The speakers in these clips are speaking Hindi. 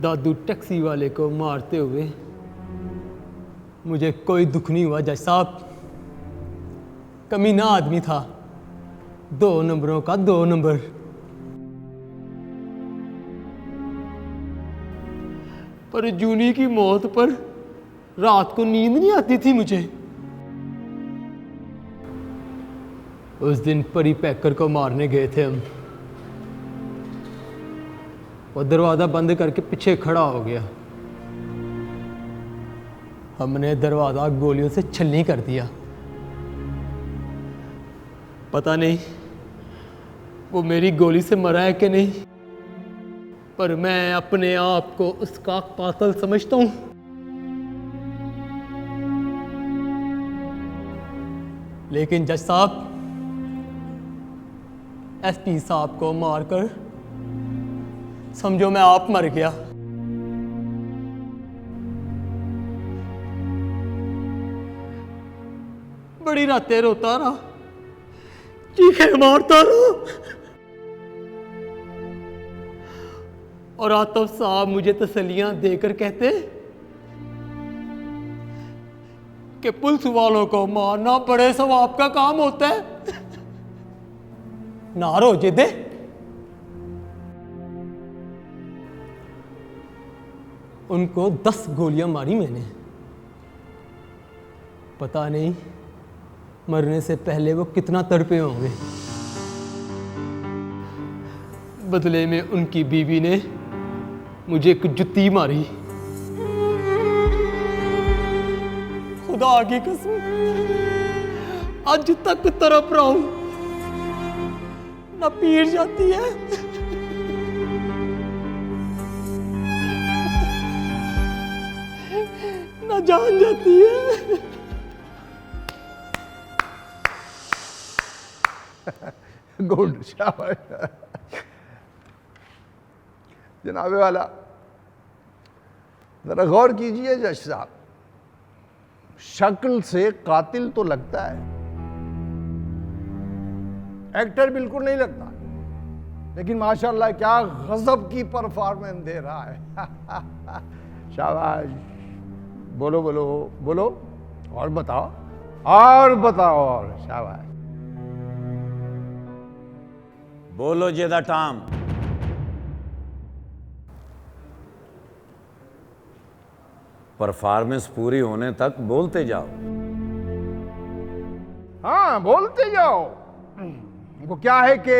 दादू टैक्सी वाले को मारते हुए मुझे कोई दुख नहीं हुआ जज साहब। कमीना आदमी था, 2 नंबरों का 2 नंबर। पर जूनी की मौत पर रात को नींद नहीं आती थी मुझे। उस दिन परी पैकर को मारने गए थे हम। वो दरवाज़ा बंद करके पीछे खड़ा हो गया। हमने दरवाज़ा गोलियों से छलनी कर दिया। पता नहीं वो मेरी गोली से मरा है कि नहीं, पर मैं अपने आप को उसका कातिल समझता हूं। लेकिन जज साहब, एसपी साहब को मारकर समझो मैं आप मर गया। बड़ी रातें रोता रहा, चीखे मारता रहा, और आतिफ साहब मुझे तसल्लियां देकर कहते कि पुलिस वालों को मारना बड़े सवाब का काम होता है। ना रो जिदे। उनको 10 गोलियां मारी मैंने। पता नहीं मरने से पहले वो कितना तड़पे होंगे। बदले में उनकी बीवी ने मुझे एक जुत्ती मारी। खुदा की कसम आज तक तड़प रहा हूं, ना पीर जाती है ना जान जाती है। गुड, शाबाश। जनाबे वाला जरा गौर कीजिए जज साहब, शक्ल से कातिल तो लगता है, एक्टर बिल्कुल नहीं लगता, लेकिन माशाल्लाह क्या गजब की परफॉर्मेंस दे रहा है। शाबाश। बोलो बोलो बोलो, और बताओ और बताओ, और शाबाश। बोलो जेदा टाम। परफॉर्मेंस पूरी होने तक बोलते जाओ। हाँ, बोलते जाओ। वो क्या है कि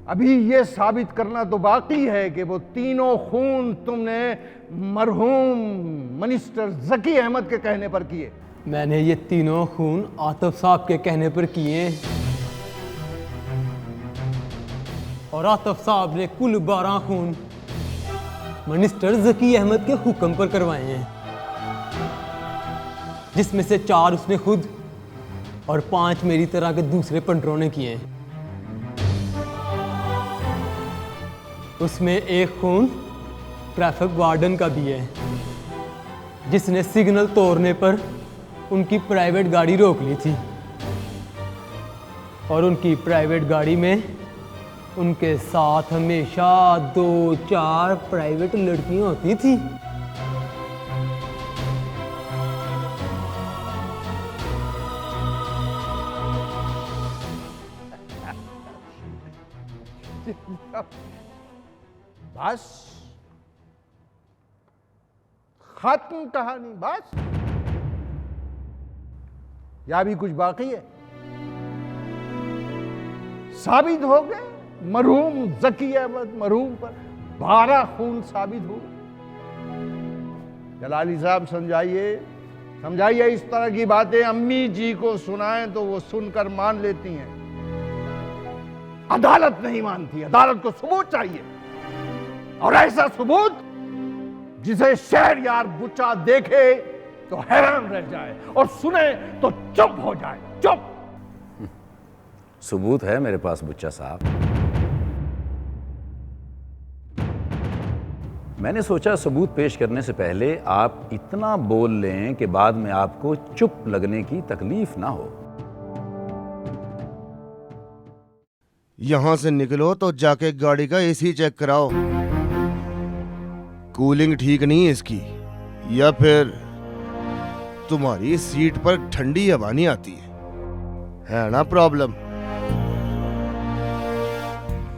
अभी ये साबित करना तो बाकी है कि वो तीनों खून तुमने मरहूम मिनिस्टर जकी अहमद के कहने पर किए। मैंने ये तीनों खून आतिफ साहब के कहने पर किए, और आतिफ साहब ने कुल 12 खून मिनिस्टर जकी अहमद के हुक्म पर करवाए हैं, जिसमें से 4 उसने खुद और 5 मेरी तरह के दूसरे पंटरों ने किए हैं। उसमें एक खून ट्रैफिक वार्डन का भी है, जिसने सिग्नल तोड़ने पर उनकी प्राइवेट गाड़ी रोक ली थी, और उनकी प्राइवेट गाड़ी में उनके साथ हमेशा 2-4 प्राइवेट लड़कियां होती थी। बस खत्म कहानी, बस, या भी कुछ बाकी है? साबित हो गए मरहूम जकी अहमद मरहूम पर 12 खून साबित हो। जलाली साहब समझाइए, समझाइए। इस तरह की बातें अम्मी जी को सुनाएं तो वो सुनकर मान लेती हैं, अदालत नहीं मानती। अदालत को सबूत चाहिए, और ऐसा सबूत जिसे शहरयार बुच्चा देखे तो हैरान रह जाए, और सुने तो चुप हो जाए। चुप। सबूत है मेरे पास बुच्चा साहब। मैंने सोचा सबूत पेश करने से पहले आप इतना बोल लें कि बाद में आपको चुप लगने की तकलीफ ना हो। यहां से निकलो तो जाके गाड़ी का एसी चेक कराओ। कूलिंग ठीक नहीं है इसकी, या फिर तुम्हारी सीट पर ठंडी हवा नहीं आती है ना प्रॉब्लम?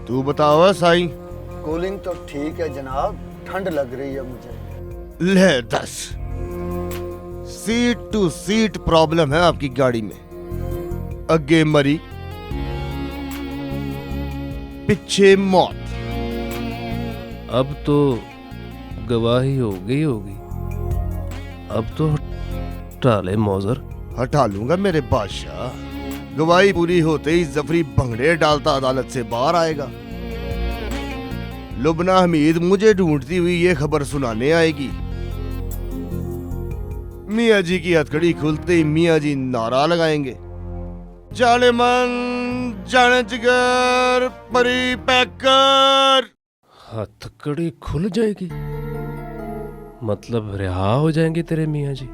तू बताओ साईं। कूलिंग तो ठीक है जनाब, ठंड लग रही है मुझे। ले 10 सीट टू सीट प्रॉब्लम है आपकी गाड़ी में। अगे मरी, पीछे मौत। अब तो गवाही हो गई होगी, अब तो टाले मौजर। हटा लूंगा मेरे बादशाह। गवाही पूरी होते ही जफरी भंगड़े डालता अदालत से बाहर आएगा। लुबना हमीद मुझे ढूंढती हुई ये खबर सुनाने आएगी। मियाँ जी की हथकड़ी खुलते ही मियाँ जी नारा लगाएंगे, जाने मन जाने जिगर परी पैकर। हथकड़ी खुल जाएगी मतलब रिहा हो जाएंगे तेरे मियाँ जी?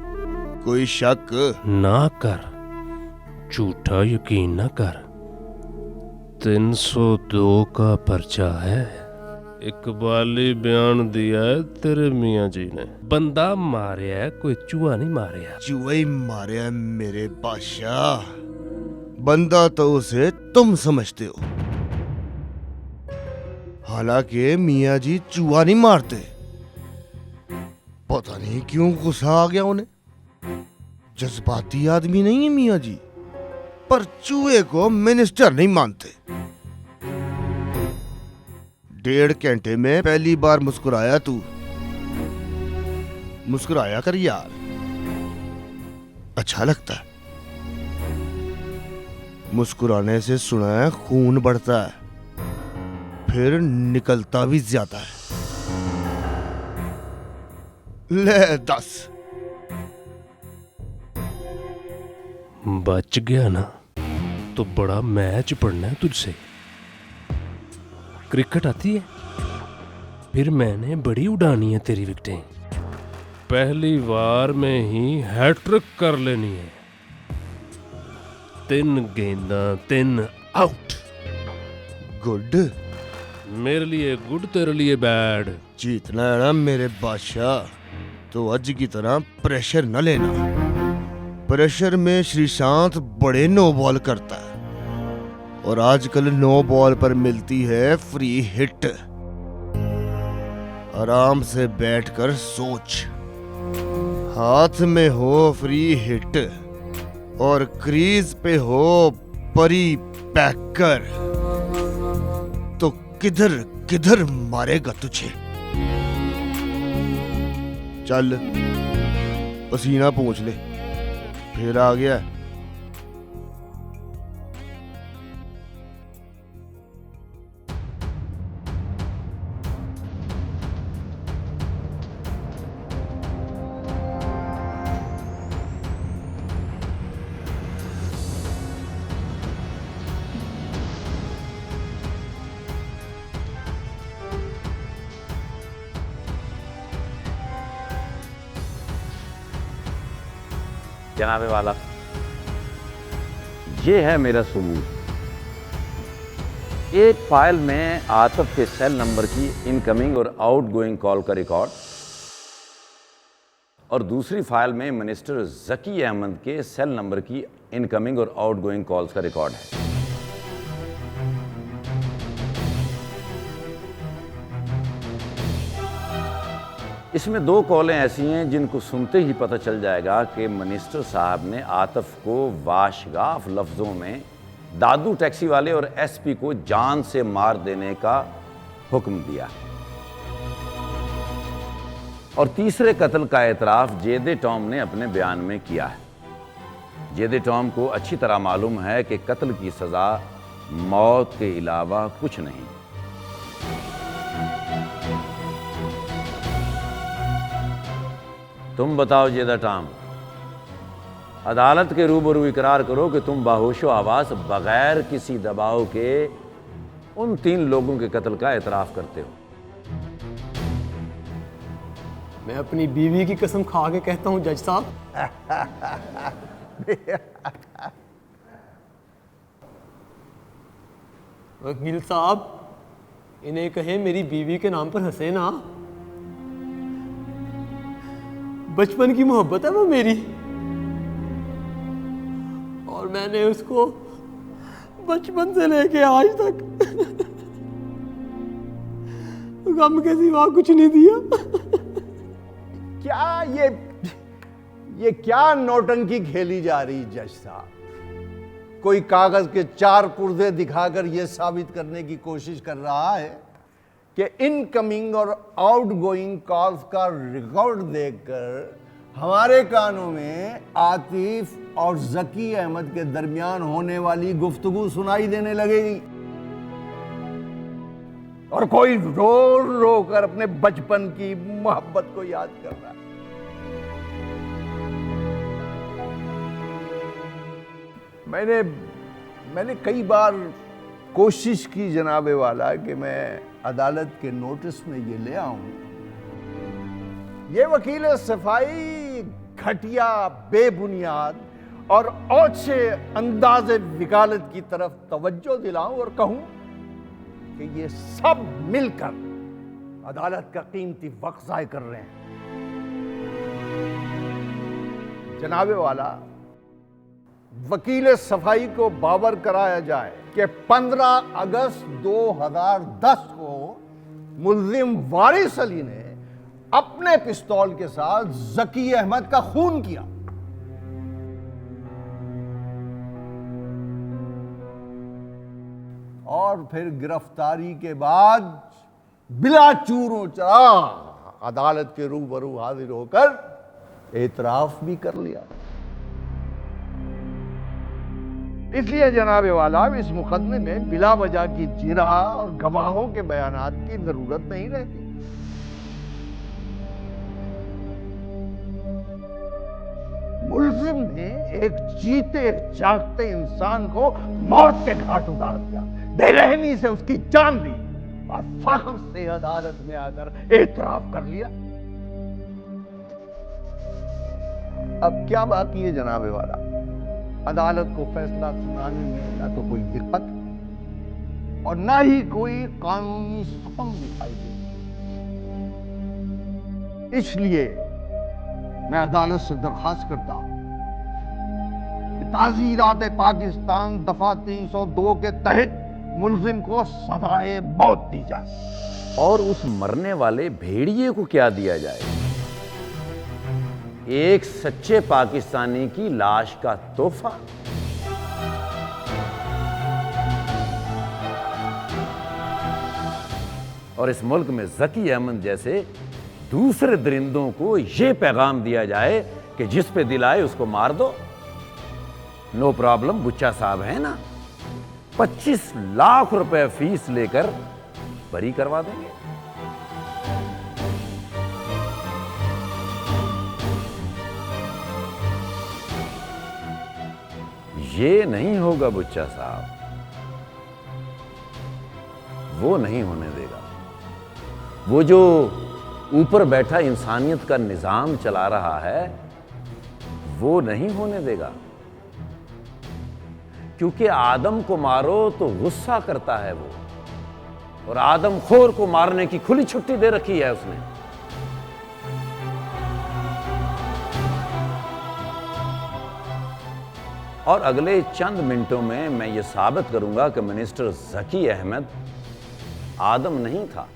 कोई शक? ना कर, झूठा यकीन ना कर। 302 का पर्चा है, इकबाली बयान दिया है तेरे मियाँ जी ने। बंदा मारिया है, कोई चूहा नहीं मारिया। चूहा ही मारे है मेरे बादशाह। बंदा तो उसे तुम समझते हो, हालांकि मियाँ जी चूहा नहीं मारते। पता नहीं क्यों गुस्सा आ गया उन्हें। जज्बाती आदमी नहीं है मियाँ जी, पर चूहे को मिनिस्टर नहीं मानते। 1.5 घंटे में पहली बार मुस्कुराया तू। मुस्कुराया कर यार, अच्छा लगता है। मुस्कुराने से सुना है खून बढ़ता है, फिर निकलता भी ज्यादा है। ले 10। बच गया ना तो बड़ा मैच पढ़ना है तुझसे। क्रिकेट आती है? फिर मैंने बड़ी उड़ानी है तेरी विकेटें। पहली बार में ही हैट्रिक कर लेनी है। 3 गेंदा 3 आउट। गुड। मेरे लिए गुड, तेरे लिए बैड। जीतना है ना मेरे बादशाह, तो आज की तरह प्रेशर न लेना। प्रेशर में श्रीशांत बड़े नो बॉल करता है, और आजकल नो बॉल पर मिलती है फ्री हिट। आराम से बैठकर सोच, हाथ में हो फ्री हिट और क्रीज पे हो परी पैकर, तो किधर किधर मारेगा तुझे? चल पसीना पोंछ ले, फिर आ गया। जनाबे वाला, ये है मेरा सबूत। एक फाइल में आतिफ के सेल नंबर की इनकमिंग और आउटगोइंग कॉल का रिकॉर्ड, और दूसरी फाइल में मिनिस्टर जकी अहमद के सेल नंबर की इनकमिंग और आउटगोइंग कॉल्स का रिकॉर्ड है। इसमें 2 कॉलें ऐसी हैं जिनको सुनते ही पता चल जाएगा कि मिनिस्टर साहब ने आतिफ को वाशगाफ लफ्ज़ों में दादू टैक्सी वाले और एसपी को जान से मार देने का हुक्म दिया। और तीसरे कत्ल का एतराफ़ जेदे टॉम ने अपने बयान में किया है। जेदे टॉम को अच्छी तरह मालूम है कि कत्ल की सज़ा मौत के अलावा कुछ नहीं। तुम बताओ जेदा टॉम, अदालत के रूबरू इकरार करो कि तुम बाहोशो आवाज़ बगैर किसी दबाव के उन 3 लोगों के कत्ल का एतराफ़ करते हो। मैं अपनी बीवी की कसम खा के कहता हूं जज साहब। वकील साहब, इन्हें कहे मेरी बीवी के नाम पर हंसे ना। बचपन की मोहब्बत है वो मेरी, और मैंने उसको बचपन से लेके आज तक गम के सिवा कुछ नहीं दिया। क्या ये क्या नौटंकी खेली जा रही जज साहब? कोई कागज के 4 पुर्जे दिखाकर यह साबित करने की कोशिश कर रहा है कि इनकमिंग और आउटगोइंग कॉल्स का रिकॉर्ड देखकर हमारे कानों में आतिफ और जकी अहमद के दरमियान होने वाली गुफ्तगू सुनाई देने लगेगी, और कोई रो रो कर अपने बचपन की मोहब्बत को याद कर रहा है। मैंने कई बार कोशिश की जनाबे वाला कि मैं अदालत के नोटिस में ये ले आऊं, ये वकील सफाई घटिया, बेबुनियाद और औछे अंदाज़े वकालत की तरफ तवज्जो दिलाऊं और कहूं कि ये सब मिलकर अदालत का कीमती वक्त ज़ाय कर रहे हैं। जनाबे वाला, वकील सफाई को बावर कराया जाए कि 15 अगस्त 2010 को मुल्जिम वारिस अली ने अपने पिस्तौल के साथ जकी अहमद का खून किया। और फिर गिरफ्तारी के बाद बिला चूरो चरा अदालत के रूबरू हाजिर होकर एतराफ भी कर लिया। इसलिए जनाबे वाला, इस मुकदमे में बिला वजह की जिरा और गवाहों के बयानात की जरूरत नहीं रहती। मुल्जिम ने एक जीते जागते इंसान को मौत के घाट उतार दिया, बेरहमी से उसकी जान ली और फख्र से अदालत में आकर एतराफ कर लिया। अब क्या बाकी है जनाबे वाला? अदालत को फैसला सुनाने में ना तो कोई दिक्कत और ना ही कोई कानूनी सुकून दिखाई दे। इसलिए मैं अदालत से दरखास्त करता हूं कि ताज़ीरात पाकिस्तान दफा 302 के तहत मुल्जिम को सजाए मौत दी जाए। और उस मरने वाले भेड़िए को क्या दिया जाए? एक सच्चे पाकिस्तानी की लाश का तोहफा। और इस मुल्क में जकी अहमद जैसे दूसरे दरिंदों को यह पैगाम दिया जाए कि जिस पे दिल आए उसको मार दो। नो प्रॉब्लम, बुच्चा साहब है ना, 25 लाख रुपए फीस लेकर बरी करवा देंगे। ये नहीं होगा बुच्चा साहब, वो नहीं होने देगा। वो जो ऊपर बैठा इंसानियत का निजाम चला रहा है वो नहीं होने देगा, क्योंकि आदम को मारो तो गुस्सा करता है वो, और आदमखोर को मारने की खुली छुट्टी दे रखी है उसने। और अगले चंद मिनटों में मैं ये साबित करूंगा कि मिनिस्टर जकी अहमद आदम नहीं था,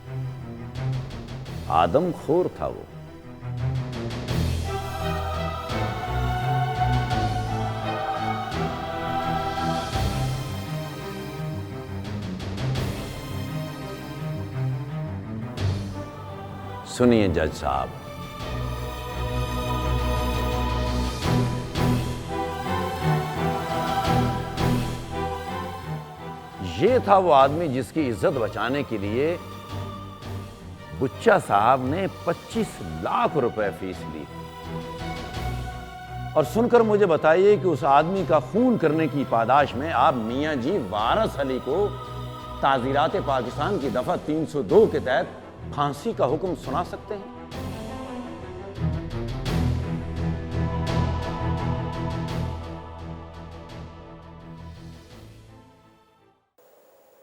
आदमखोर था वो। सुनिए जज साहब, ये था वो आदमी जिसकी इज्जत बचाने के लिए बुच्चा साहब ने 25 लाख रुपए फीस ली। और सुनकर मुझे बताइए कि उस आदमी का खून करने की पादाश में आप मियां जी वारिस अली को ताज़ीरात पाकिस्तान की दफा 302 के तहत फांसी का हुक्म सुना सकते हैं?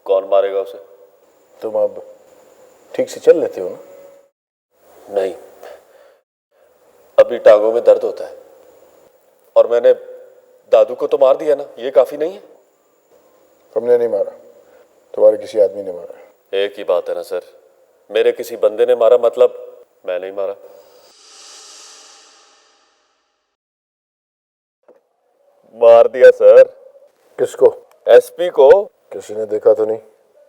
कौन मारेगा उसे? तुम अब ठीक से चल लेते हो ना? नहीं, अब भी टांगों में दर्द होता है। और मैंने दादू को तो मार दिया ना, ये काफी नहीं है? तुमने नहीं मारा, तुम्हारे किसी आदमी ने मारा। एक ही बात है ना सर, मेरे किसी बंदे ने मारा मतलब मैं नहीं मारा। मार दिया सर। किसको? एसपी को। किसी ने देखा तो नहीं?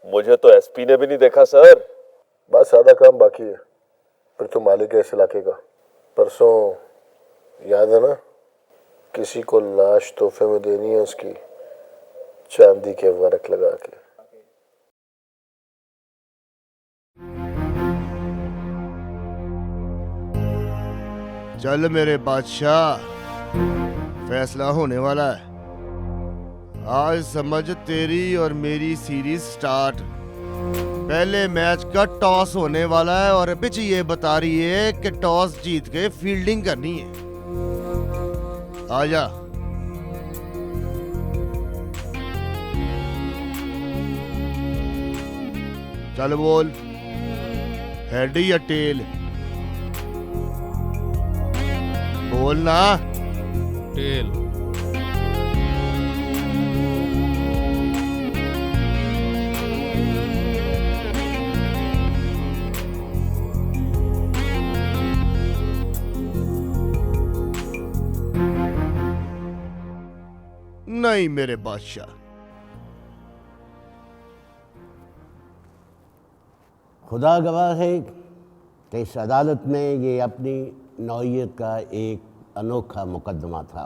मुझे तो एसपी ने भी नहीं देखा सर। बस आधा काम बाकी है, फिर तो मालिक है इस इलाके का। परसों याद है ना, किसी को लाश तोहफे में देनी है उसकी, चांदी के वर्क लगा के। चल मेरे बादशाह, फैसला होने वाला है। आज समझ तेरी और मेरी सीरीज स्टार्ट। पहले मैच का टॉस होने वाला है और पिच ये बता रही है कि टॉस जीत के फील्डिंग करनी है। आजा। चल बोल, हेड या टेल? बोल ना। टेल। नहीं मेरे बादशाह, खुदा गवाह है कि इस अदालत में ये अपनी नौइयत का एक अनोखा मुकदमा था।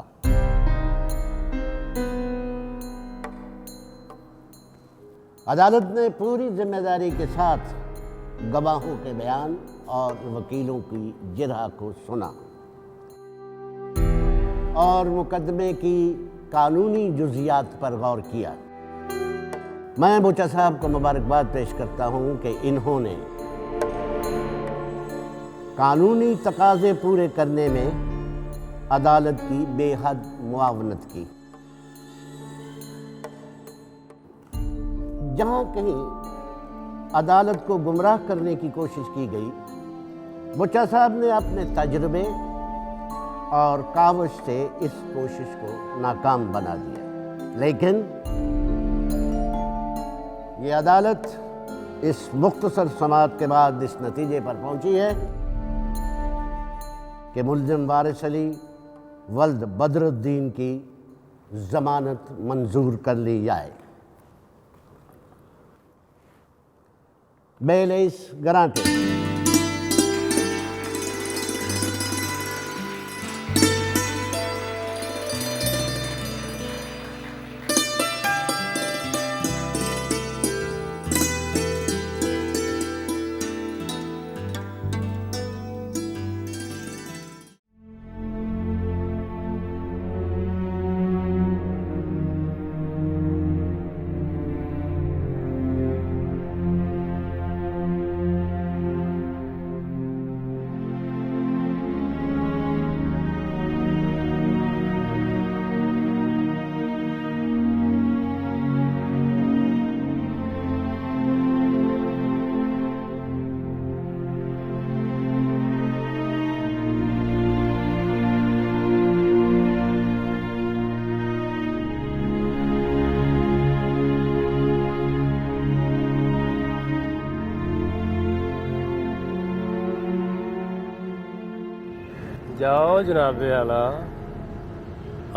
अदालत ने पूरी जिम्मेदारी के साथ गवाहों के बयान और वकीलों की जिरह को सुना और मुकदमे की कानूनी जुज़ियात पर गौर किया। मैं बोचा साहब को मुबारकबाद पेश करता हूं कि इन्होंने कानूनी तकाज़े पूरे करने में अदालत की बेहद मुआवनत की। जहां कहीं अदालत को गुमराह करने की कोशिश की गई, बोचा साहब ने अपने तजुर्बे और कावश से इस कोशिश को नाकाम बना दिया। लेकिन ये अदालत इस मुख्तसर समाअत के बाद इस नतीजे पर पहुंची है कि मुल्ज़िम वारिस अली वल्द बदरुद्दीन की ज़मानत मंजूर कर ली जाए। बेलेस ग्रांटेड। जाओ जनाबे आला,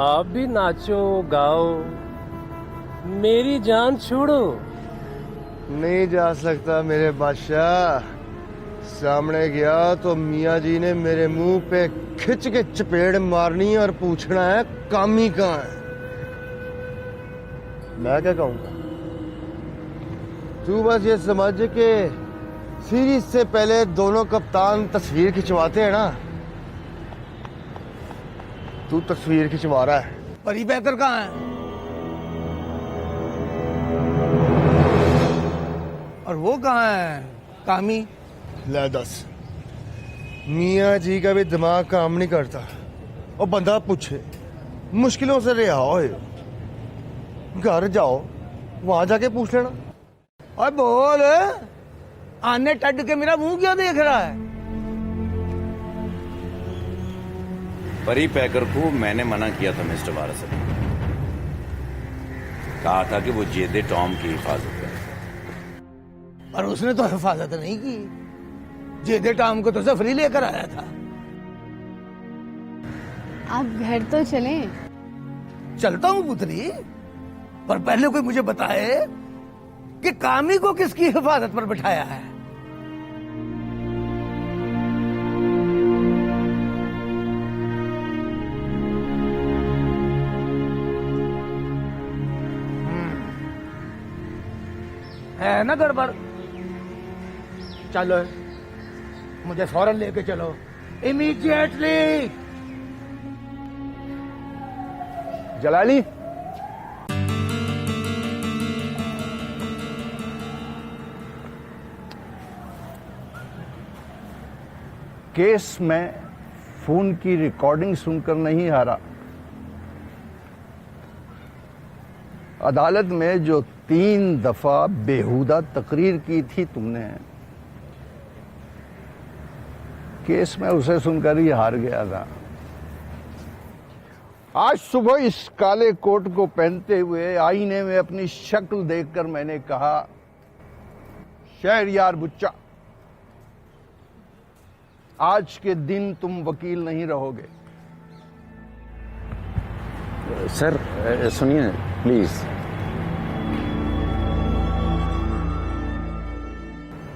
आप भी नाचो गाओ, मेरी जान छोड़ो। नहीं जा सकता मेरे बादशाह। सामने गया तो मियाँ जी ने मेरे मुंह पे खिंच के चपेड़ मारनी और पूछना है कामी कहाँ है। मैं क्या कहूँगा? तू बस ये समझ के सीरीज से पहले दोनों कप्तान तस्वीर खिंचवाते हैं ना, तू तस्वीर खिंचवा रहा है। परी बेहतर कहाँ है? और वो कहाँ है कामी? ले दस, मियाँ जी का भी दिमाग काम नहीं करता। और बंदा पूछे, मुश्किलों से रिहा होए, घर जाओ, वहां जाके पूछ लेना। और बोल, आने टड के मेरा मुंह क्यों देख रहा है? परी पैकर को मैंने मना किया था मिस्टर वारसन, कहा था कि वो जेदे टॉम की हिफाजत करे। पर उसने तो हिफाजत नहीं की। जेदे टॉम को तो जफरी लेकर आया था। आप घर तो चलें। चलता हूं पुत्री, पर पहले कोई मुझे बताए कि कामी को किसकी हिफाजत पर बिठाया है। है ना गड़बड़? चलो मुझे फौरन लेके चलो, इमीडिएटली। जलाली, केस में फोन की रिकॉर्डिंग सुनकर नहीं हारा। अदालत में जो 3 दफा बेहुदा तकरीर की थी तुमने, केस में उसे सुनकर ही हार गया था। आज सुबह इस काले कोट को पहनते हुए आईने में अपनी शक्ल देखकर मैंने कहा, शहरयार बुच्चा, आज के दिन तुम वकील नहीं रहोगे। सर सुनिए प्लीज,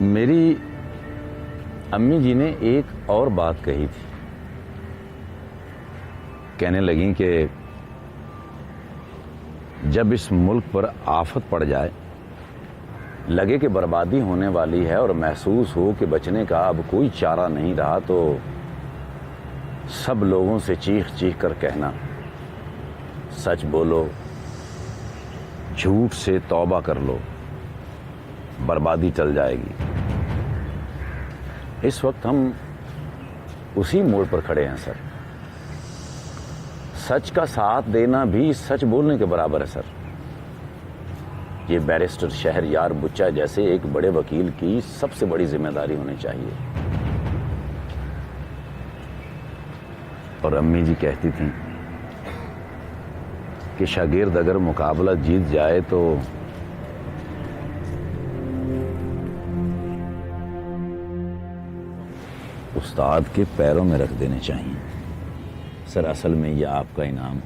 मेरी अम्मी जी ने एक और बात कही थी। कहने लगी कि जब इस मुल्क पर आफत पड़ जाए, लगे कि बर्बादी होने वाली है और महसूस हो कि बचने का अब कोई चारा नहीं रहा, तो सब लोगों से चीख चीख कर कहना, सच बोलो, झूठ से तौबा कर लो, बर्बादी टल जाएगी। इस वक्त हम उसी मोड़ पर खड़े हैं सर। सच का साथ देना भी सच बोलने के बराबर है सर। ये बैरिस्टर शहरयार बुच्चा जैसे एक बड़े वकील की सबसे बड़ी जिम्मेदारी होनी चाहिए। और अम्मी जी कहती थी कि शागिर्द अगर मुकाबला जीत जाए तो उस्ताद के पैरों में रख देने चाहिए। सर असल में यह आपका इनाम।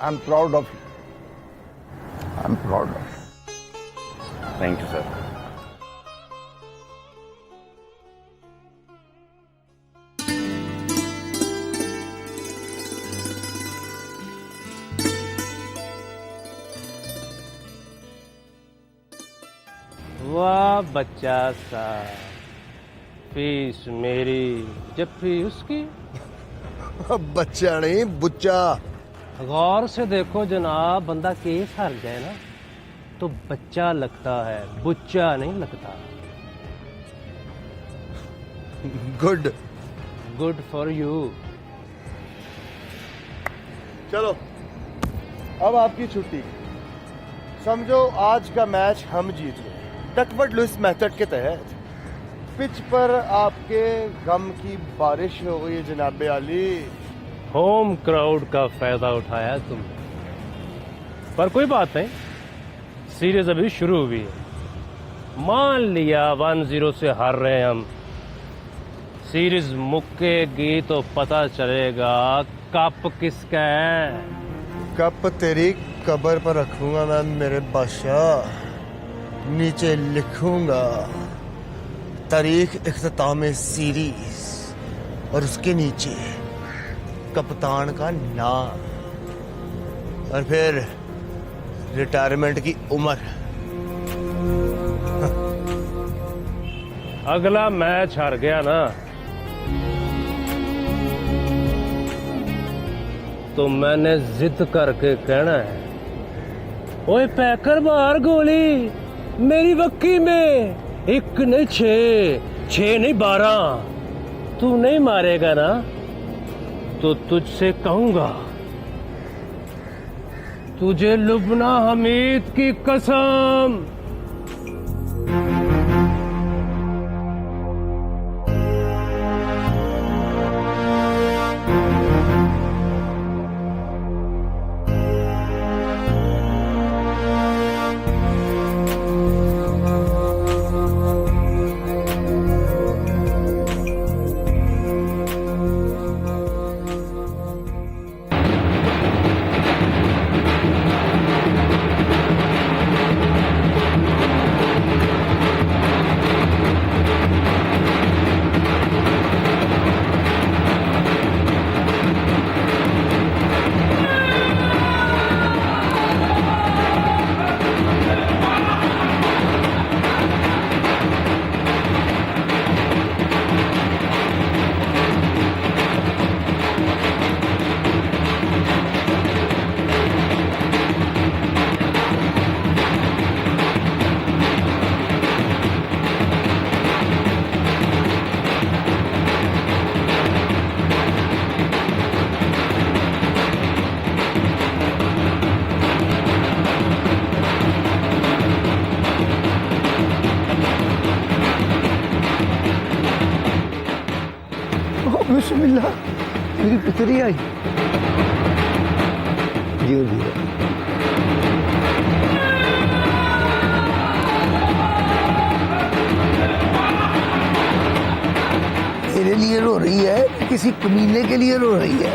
I'm proud of you. I'm proud of you. Thank you sir. वाह बच्चा सा, फीस मेरी जफ्फी उसकी। बच्चा नहीं बुच्चा। गौर से देखो जनाब, बंदा केस हार जाए ना तो बच्चा लगता है, बुच्चा नहीं लगता। Good good for you. चलो अब आपकी छुट्टी। समझो आज का मैच हम जीत गए डकवर्थ लुईस मेथड के तहत। पिच पर आपके गम की बारिश हो गई जनाबे आली। होम क्राउड का फायदा उठाया तुमने, पर कोई बात नहीं, सीरीज अभी शुरू हुई है। मान लिया 1-0 से हार रहे हैं हम, सीरीज मुक्केगी तो पता चलेगा कप किसका है। कप तेरी कब्र पर रखूंगा मैं मेरे बादशाह। नीचे लिखूंगा तारीख इख्तिताम सीरीज और उसके नीचे कप्तान का नाम और फिर रिटायरमेंट की उम्र। अगला मैच हार गया ना तो मैंने जिद करके कहना है ओए पैकर मार गोली मेरी वक्की में, 1 नहीं 6 नहीं 12। तू नहीं मारेगा ना तो तुझसे कहूंगा, तुझे लुबना हमीद की कसम। बिस्मिल्लाह, मेरी पितरी आई। जीव जीव। मेरे लिए रो रही है, किसी कमीने के लिए रो रही है।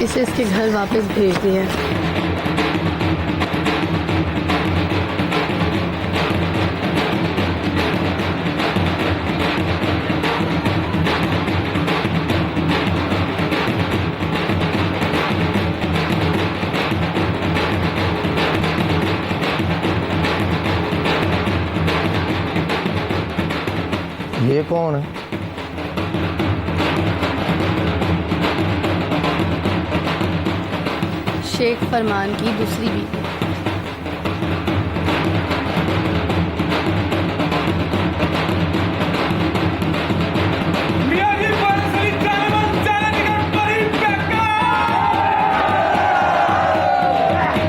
इसे इसके घर वापस भेज दिया। ये कौन है? शेख फरमान की दूसरी बीवी।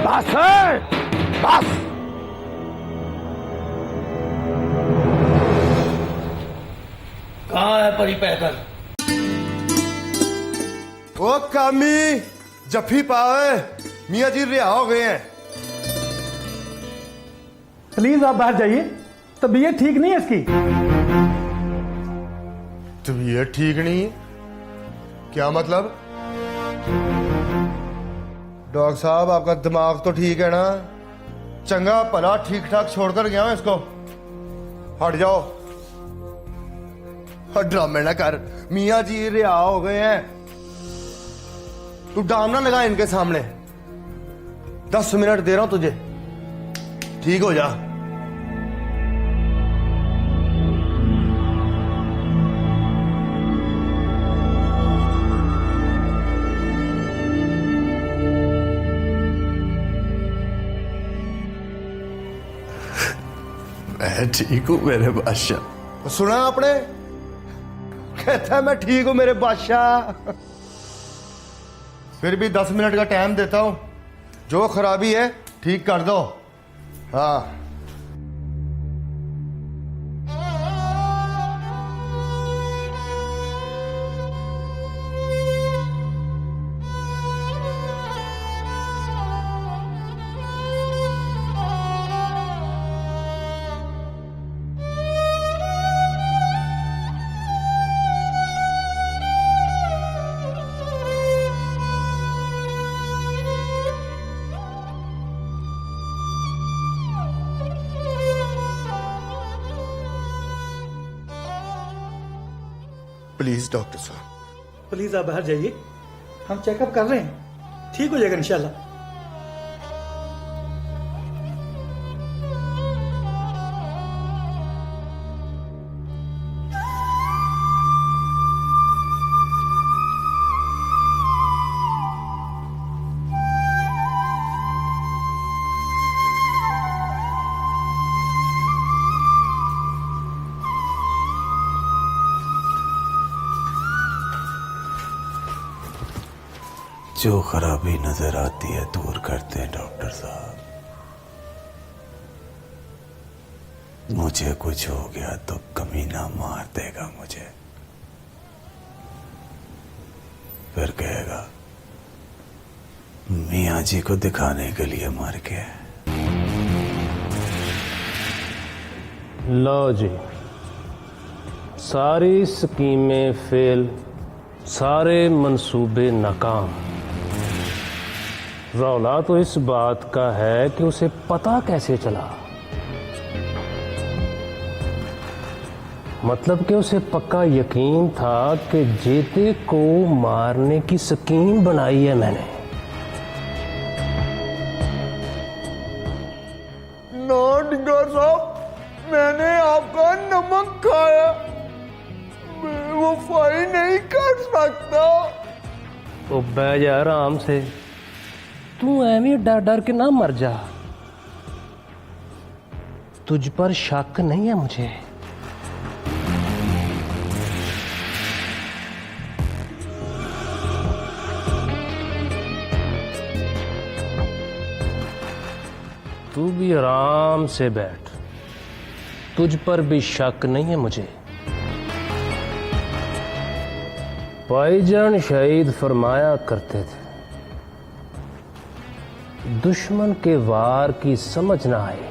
बस है, बस। कहाँ है परी पैकर? ओ कामी जफ्फी पावे, मियाँ जी रिहा हो गए हैं। प्लीज आप बाहर जाइए, तबीयत ठीक नहीं है इसकी। तबीयत ठीक नहीं है? क्या मतलब? डॉक्टर साहब आपका दिमाग तो ठीक है ना? चंगा भला ठीक ठाक छोड़कर गया हूं इसको। हट जाओ, ड्रामे ना कर। मियाँ जी रिहा हो गए हैं। तू डाम ना लगा इनके सामने। 10 मिनट दे रहा हूं तुझे, ठीक हो जा। मैं ठीक हूं मेरे बादशाह। सुना आपने? कहता है मैं ठीक हूं मेरे बादशाह। फिर भी 10 मिनट का टाइम देता हूं, जो खराबी है ठीक कर दो। हाँ, प्लीज डॉक्टर साहब। प्लीज आप बाहर जाइए, हम चेकअप कर रहे हैं, ठीक हो जाएगा इंशाल्लाह। जो खराबी नजर आती है दूर करते हैं डॉक्टर साहब। मुझे कुछ हो गया तो कमीना मार देगा मुझे, फिर कहेगा मियाँ जी को दिखाने के लिए मर गया। लो जी, सारी स्कीमें फेल, सारे मंसूबे नाकाम। रौला तो इस बात का है कि उसे पता कैसे चला, मतलब कि उसे पक्का यकीन था कि जेते को मारने की स्कीम बनाई है मैंने। डिंगर साहब, मैंने आपका नमक खाया, मैं वफाई नहीं कर सकता। तो बह जा आराम से, तू एवं डर डर के ना मर जा। तुझ पर शक नहीं है मुझे। तू भी आराम से बैठ, तुझ पर भी शक नहीं है मुझे। भाईजान शहीद फरमाया करते थे, दुश्मन के वार की समझ ना आए,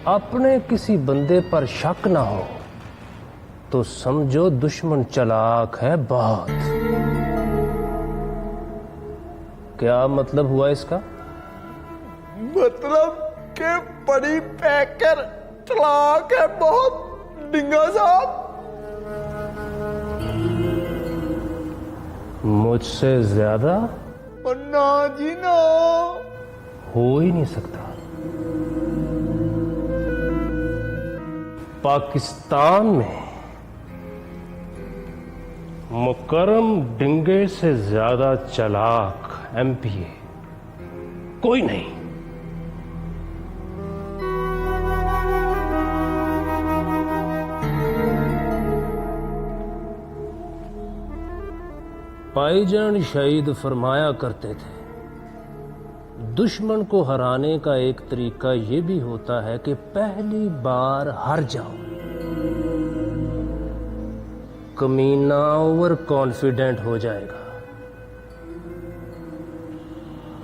अपने किसी बंदे पर शक ना हो तो समझो दुश्मन चालाक है बहुत। क्या मतलब हुआ इसका? मतलब के बड़ी पैकर चालाक है बहुत डिंगा साहब। मुझसे ज्यादा? ना जी ना, हो ही नहीं सकता। पाकिस्तान में मुकर्रम डिंगे से ज्यादा चालाक एमपीए कोई नहीं। भाईजान शहीद फरमाया करते थे, दुश्मन को हराने का एक तरीका यह भी होता है कि पहली बार हार जाओ। कमीना ओवर कॉन्फिडेंट हो जाएगा।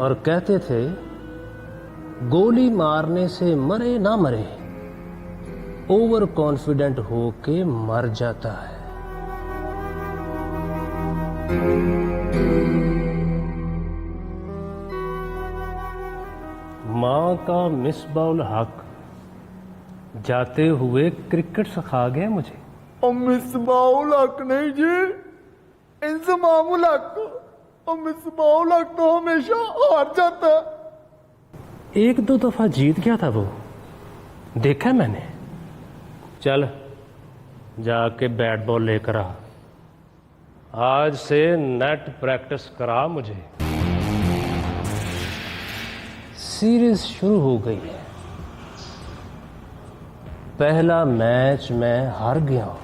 और कहते थे गोली मारने से मरे ना मरे, ओवर कॉन्फिडेंट होके मर जाता है। माँ का मिसबाउल हक जाते हुए क्रिकेट सिखा गए मुझे। और मिसबाउल हक नहीं जी, इंजमामुल हक। और मिसबाउल हक तो हमेशा हार जाता है। एक दो दफा जीत गया था वो, देखा मैंने। चल जाके बैट बॉल लेकर आ, आज से नेट प्रैक्टिस करा मुझे। सीरीज शुरू हो गई है। पहला मैच मैं हार गया हूं,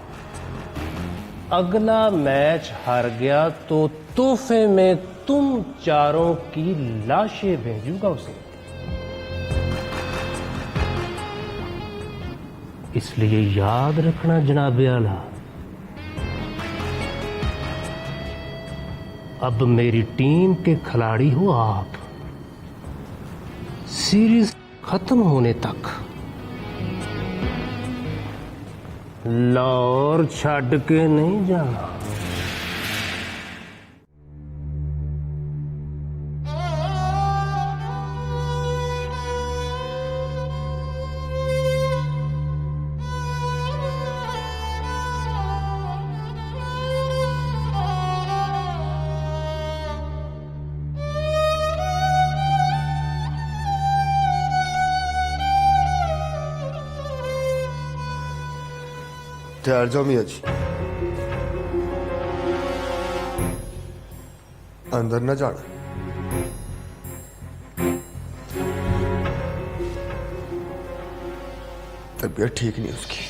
अगला मैच हार गया तो तोहफे में तुम चारों की लाशें भेजूंगा उसे। इसलिए याद रखना जनाबे आला, अब मेरी टीम के खिलाड़ी हो आप। सीरीज खत्म होने तक लाहौर छड़ के नहीं जाना। ठहर जाओ मियाँ जी, अंदर न जाना। तबीयत ठीक नहीं उसकी।